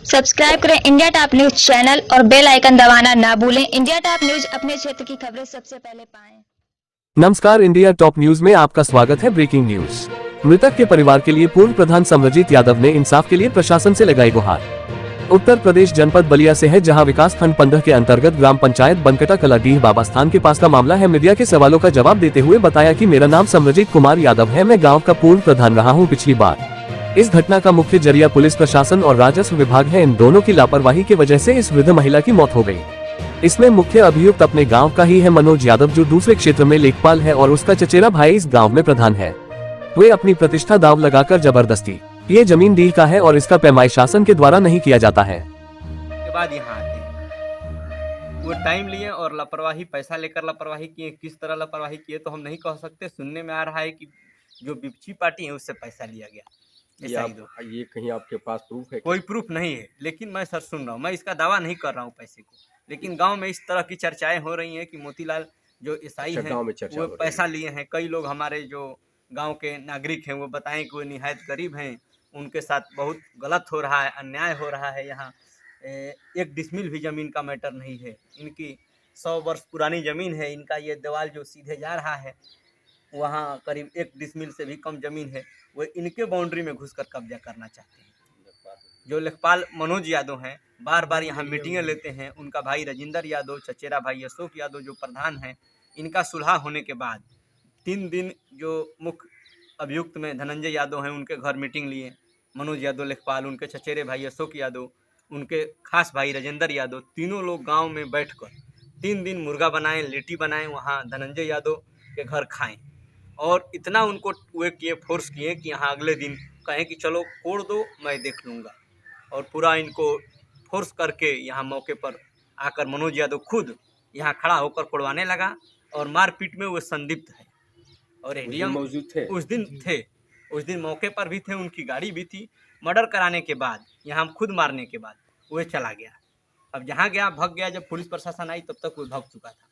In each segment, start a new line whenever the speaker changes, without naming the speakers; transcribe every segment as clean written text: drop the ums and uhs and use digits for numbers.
Subscribe करें India top news channel और bell icon दबाना ना भूलें। इंडिया टॉप न्यूज अपने क्षेत्र की खबरें सबसे पहले पाएं।
नमस्कार, इंडिया टॉप न्यूज में आपका स्वागत है। Breaking news. मृतक के परिवार के लिए पूर्व प्रधान समरजीत यादव ने इंसाफ के लिए प्रशासन से लगाई गुहार। उत्तर प्रदेश जनपद बलिया से है, जहां विकास खंड 15 के अंतर्गत ग्राम पंचायत बनकटा कलाडीह बाबा स्थान के पास का मामला है। मीडिया के सवालों का जवाब देते हुए बताया कि मेरा नाम समरजीत कुमार यादव है, मैं गाँव का पूर्व प्रधान रहा हूँ पिछली बार। इस घटना का मुख्य जरिया पुलिस प्रशासन और राजस्व विभाग है। इन दोनों की लापरवाही की वजह से इस वृद्ध महिला की मौत हो गई। इसमें मुख्य अभियुक्त अपने गांव का ही है, मनोज यादव, जो दूसरे क्षेत्र में लेखपाल है और उसका चचेरा भाई इस गांव में प्रधान है। वे अपनी प्रतिष्ठा दांव लगाकर जबरदस्ती ये जमीन डीह का है और इसका पैमाइश शासन के द्वारा नहीं किया जाता है।
के बाद यहाँ आते हैं वो टाइम लिए और लापरवाही, पैसा लेकर लापरवाही किए। किस तरह लापरवाही किए तो हम नहीं कह सकते। सुनने में आ रहा है कि जो विपक्षी पार्टी है उससे पैसा लिया गया।
ये कहीं आपके पास प्रूफ है?
कोई प्रूफ नहीं है, लेकिन मैं सर सुन रहा हूँ। मैं इसका दावा नहीं कर रहा हूँ पैसे को, लेकिन गांव में इस तरह की चर्चाएं हो रही हैं कि मोतीलाल जो ईसाई हैं वो पैसा लिए हैं। कई लोग हमारे जो गांव के नागरिक हैं वो बताएं कि वो निहायत गरीब हैं, उनके साथ बहुत गलत हो रहा है, अन्याय हो रहा है। यहाँ 1 डिसमिल भी ज़मीन का मैटर नहीं है। इनकी 100 वर्ष पुरानी ज़मीन है। इनका ये दीवार जो सीधे जा रहा है वहाँ करीब 1 डिसमिल से भी कम ज़मीन है। वो इनके बाउंड्री में घुसकर कब्जा करना चाहते हैं। जो लेखपाल मनोज यादव हैं बार बार यहाँ मीटिंगें लेते हैं। उनका भाई राजेंद्र यादव, चचेरा भाई अशोक यादव जो प्रधान हैं, इनका सुलह होने के बाद 3 दिन जो मुख्य अभियुक्त में धनंजय यादव हैं उनके घर मीटिंग लिए। मनोज यादव लेखपाल, उनके चचेरे भाई अशोक यादव, उनके खास भाई राजेंद्र यादव, तीनों लोग गांव में बैठकर 3 दिन मुर्गा बनाएं, लिट्टी बनाएं, वहां धनंजय यादव के घर खाएं। और इतना उनको वे किए, फोर्स किए कि यहाँ अगले दिन कहें कि चलो कोड़ दो, मैं देख लूँगा। और पूरा इनको फोर्स करके यहाँ मौके पर आकर मनोज यादव खुद यहाँ खड़ा होकर कोड़वाने लगा और मारपीट में वो संदिग्ध है। और एडीएम
मौजूद थे,
उस दिन थे, उस दिन मौके पर भी थे, उनकी गाड़ी भी थी। मर्डर कराने के बाद, यहाँ खुद मारने के बाद वो चला गया। अब जहाँ गया भाग गया। जब पुलिस प्रशासन आई तब तक वो भाग चुका था।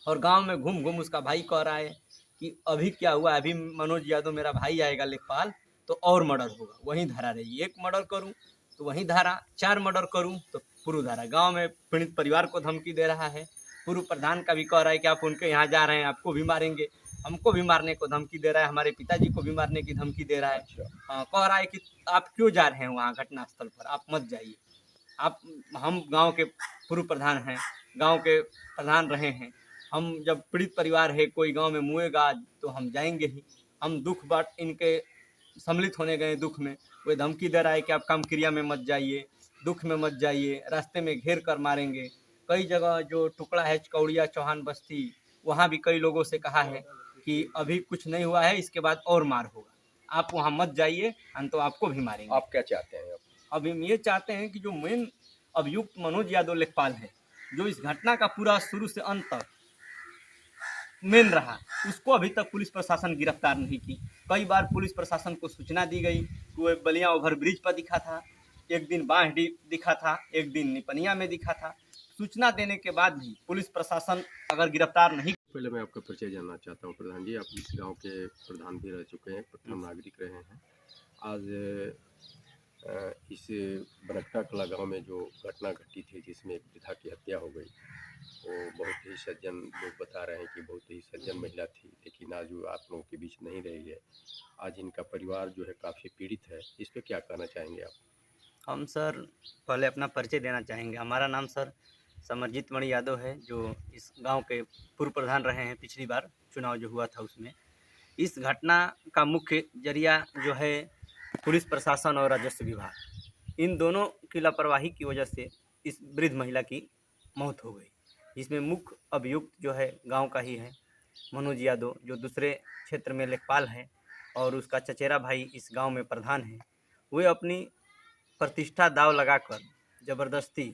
और गांव में घूम घूम उसका भाई कह रहा है कि अभी क्या हुआ, अभी मनोज यादव मेरा भाई आएगा लेखपाल तो और मर्डर होगा, वहीं धारा रही। 1 मर्डर करूं तो वहीं धारा, 4 मर्डर करूं तो पूर्व धारा। गांव में पीड़ित परिवार को धमकी दे रहा है। पूर्व प्रधान का भी कह रहा है कि आप उनके यहाँ जा रहे हैं, आपको भी मारेंगे। हमको भी मारने को धमकी दे रहा है, हमारे पिताजी को भी मारने की धमकी दे रहा है। कह रहा है कि आप क्यों जा रहे हैं वहाँ घटनास्थल पर, आप मत जाइए। आप, हम गांव के पूर्व प्रधान हैं, गांव के प्रधान रहे हैं। हम जब पीड़ित परिवार है, कोई गांव में मुएगा तो हम जाएंगे ही। हम दुख बाट इनके सम्मिलित होने गए दुख में। वो धमकी दे रहा है कि आप काम क्रिया में मत जाइए, दुख में मत जाइए, रास्ते में घेर कर मारेंगे। कई जगह जो टुकड़ा है चकौड़िया चौहान बस्ती, वहाँ भी कई लोगों से कहा है कि अभी कुछ नहीं हुआ है, इसके बाद और मार होगा, आप वहाँ मत जाइए, तो आपको भी मारेंगे।
आप क्या चाहते हैं?
अब हम ये चाहते हैं कि जो मेन अभियुक्त मनोज यादव लेखपाल है, जो इस घटना का पूरा शुरू से अंत तक मेन रहा, उसको अभी तक पुलिस प्रशासन गिरफ्तार नहीं की। कई बार पुलिस प्रशासन को सूचना दी गई कि वो बलिया ओवरब्रिज पर दिखा था, एक दिन बांहडी दिखा था, एक दिन निपनिया में दिखा था। सूचना देने के बाद भी पुलिस प्रशासन अगर गिरफ्तार नहीं।
पहले मैं आपका परिचय जानना चाहता हूँ। प्रधान जी, आप इस गांव के प्रधान भी रह चुके हैं, प्रथम नागरिक रहे हैं। आज इस बनकटा कला गाँव में जो घटना घटी थी जिसमें एक वृद्धा की हत्या हो गई, वो बहुत ही सज्जन लोग बता रहे हैं कि बहुत ही सज्जन महिला थी, लेकिन आज वो आप लोगों के बीच नहीं रही है। आज इनका परिवार जो है काफ़ी पीड़ित है। इस पर क्या कहना चाहेंगे आप?
हम सर पहले अपना परिचय देना चाहेंगे। हमारा नाम सर समरजीत मणि यादव है, जो इस गांव के पूर्व प्रधान रहे हैं। पिछली बार चुनाव जो हुआ था उसमें इस घटना का मुख्य जरिया जो है पुलिस प्रशासन और राजस्व विभाग, इन दोनों की लापरवाही की वजह से इस वृद्ध महिला की मौत हो गई। इसमें मुख्य अभियुक्त जो है गांव का ही है, मनोज यादव, जो दूसरे क्षेत्र में लेखपाल है और उसका चचेरा भाई इस गांव में प्रधान है। वे अपनी प्रतिष्ठा दाव लगाकर ज़बरदस्ती,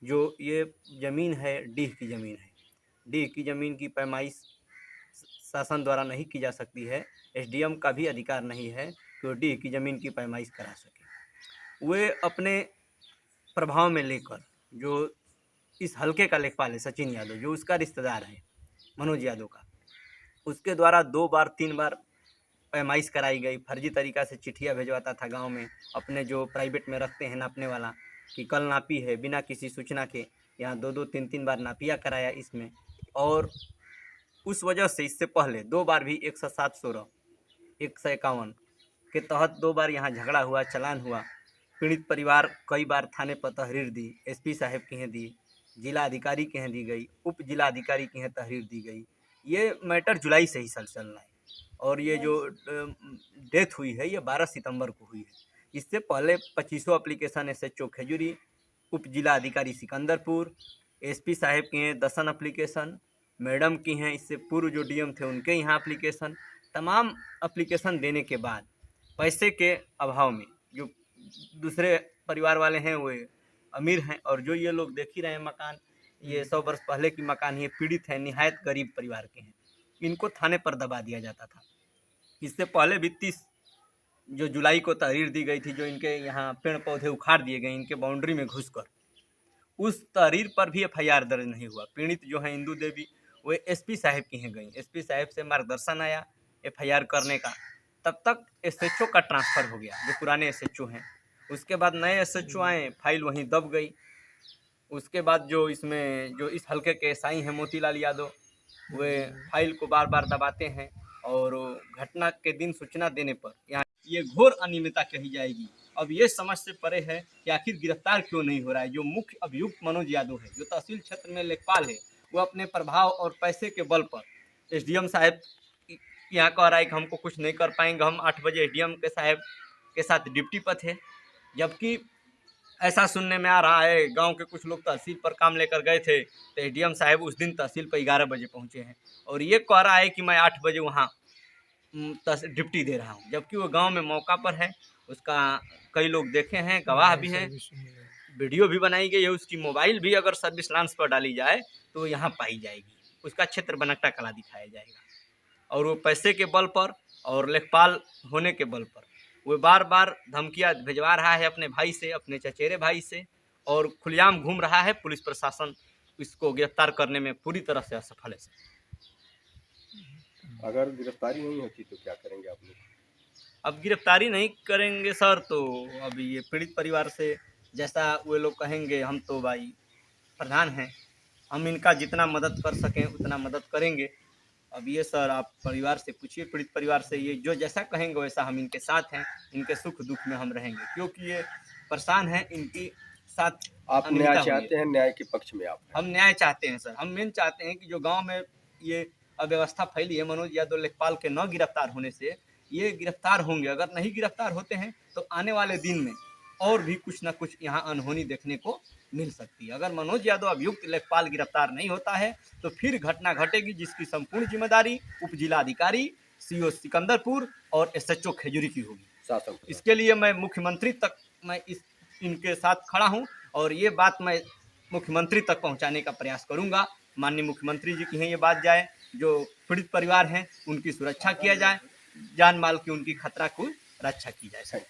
जो ये ज़मीन है डीह की ज़मीन है, डीह की ज़मीन की पैमाइश शासन द्वारा नहीं की जा सकती है। एसडीएम का भी अधिकार नहीं है कि वो डीह की ज़मीन की पैमाइश करा सके। वे अपने प्रभाव में लेकर, जो इस हलके का लेखपाल है सचिन यादव, जो उसका रिश्तेदार है मनोज यादव का, उसके द्वारा 2 बार 3 बार पैमाइश कराई गई। फर्जी तरीक़ा से चिट्ठियाँ भिजवाता था गांव में, अपने जो प्राइवेट में रखते हैं नापने वाला, कि कल नापी है, बिना किसी सूचना के यहाँ 2-2 3-3 बार नापिया कराया इसमें। और उस वजह से इससे पहले 2 बार भी 107-16 151 के तहत 2 बार यहाँ झगड़ा हुआ, चालान हुआ। पीड़ित परिवार कई बार थाने पर तहरीर दी, एसपी साहब के यहाँ दी, जिला अधिकारी के यहाँ दी गई, उप जिला अधिकारी के यहाँ तहरीर दी गई। ये मैटर जुलाई से ही चल रहा है और ये जो डेथ हुई है ये 12 सितंबर को हुई है। इससे पहले 25 एप्लीकेशन SHO खजूरी, उप जिला अधिकारी सिकंदरपुर, एसपी साहब के हैं 10 एप्लीकेशन, मैडम की हैं इससे पूर्व जो डीएम थे उनके यहाँ एप्लीकेशन। तमाम एप्लीकेशन देने के बाद पैसे के अभाव में जो दूसरे परिवार वाले हैं वो अमीर हैं और जो ये लोग देख ही रहे हैं मकान, ये 100 वर्ष पहले की मकान, ये पीड़ित है, निहायत गरीब परिवार के हैं, इनको थाने पर दबा दिया जाता था। इससे पहले भी 30 जो जुलाई को तहरीर दी गई थी, जो इनके यहाँ पेड़ पौधे उखाड़ दिए गए इनके बाउंड्री में घुसकर, उस तहरीर पर भी FIR दर्ज नहीं हुआ। पीड़ित जो है इंदू देवी वो एसपी साहब के यहाँ गई, एसपी साहब से मार्गदर्शन आया FIR करने का, तब तक SHO का ट्रांसफ़र हो गया जो पुराने SHO हैं। उसके बाद नए SHO आए, फाइल वहीं दब गई। उसके बाद जो इसमें जो इस हल्के के SI हैं मोतीलाल यादव, वे फाइल को बार बार दबाते हैं और घटना के दिन सूचना देने पर यहाँ ये घोर अनियमितता कही जाएगी। अब ये समझ से परे है कि आखिर गिरफ्तार क्यों नहीं हो रहा है। जो मुख्य अभियुक्त मनोज यादव है, जो तहसील क्षेत्र में लेखपाल है, वो अपने प्रभाव और पैसे के बल पर SDM साहब यहाँ कह रहा है कि हमको कुछ नहीं कर पाएंगे। हम 8 बजे SDM के साहब के साथ ड्यूटी पर थे, जबकि ऐसा सुनने में आ रहा है गांव के कुछ लोग तहसील पर काम लेकर गए थे तो SDM साहब उस दिन तहसील पर 11 बजे पहुंचे हैं और ये कह रहा है कि मैं 8 बजे वहाँ ड्यूटी दे रहा हूँ, जबकि वो गांव में मौका पर है। उसका कई लोग देखे हैं, गवाह भी हैं, वीडियो भी बनाई गई है। उसकी मोबाइल भी अगर सर्विस लांस पर डाली जाए तो यहाँ पाई जाएगी, उसका क्षेत्र बनकटा कला दिखाया जाएगा। और वो पैसे के बल पर और लेखपाल होने के बल पर वो बार बार धमकियाँ भिजवा रहा है अपने भाई से, अपने चचेरे भाई से, और खुलेआम घूम रहा है। पुलिस प्रशासन इसको गिरफ्तार करने में पूरी तरह से असफल है।
अगर गिरफ्तारी नहीं होती तो क्या करेंगे आप लोग?
अब गिरफ्तारी नहीं करेंगे सर तो अभी ये पीड़ित परिवार से जैसा वे लोग कहेंगे, हम तो भाई प्रधान हैं, हम इनका जितना मदद कर सकें उतना मदद करेंगे। अब ये सर आप परिवार से पूछिए, पीड़ित परिवार से, ये जो जैसा कहेंगे वैसा हम इनके साथ हैं, इनके सुख दुख में हम रहेंगे, क्योंकि ये परेशान हैं, इनकी साथ
आप न्याय चाहते हैं, न्याय के पक्ष में आप?
हम न्याय चाहते हैं सर। हम मेन चाहते हैं कि जो गांव में ये अव्यवस्था फैली है, मनोज यादव लेखपाल के न गिरफ्तार होने से ये गिरफ्तार होंगे। अगर नहीं गिरफ्तार होते हैं तो आने वाले दिन में और भी कुछ ना कुछ यहाँ अनहोनी देखने को मिल सकती है। अगर मनोज यादव अभियुक्त लेखपाल गिरफ्तार नहीं होता है तो फिर घटना घटेगी जिसकी संपूर्ण जिम्मेदारी उप जिला अधिकारी CO सिकंदरपुर और SHO खजूरी की होगी। इसके लिए मैं मुख्यमंत्री तक मैं इनके साथ खड़ा हूँ और ये बात मैं मुख्यमंत्री तक पहुँचाने का प्रयास करूँगा। माननीय मुख्यमंत्री जी की हैं ये बात जाए, जो पीड़ित परिवार हैं उनकी सुरक्षा किया जाए, जान माल की उनकी खतरा को रक्षा की जाए।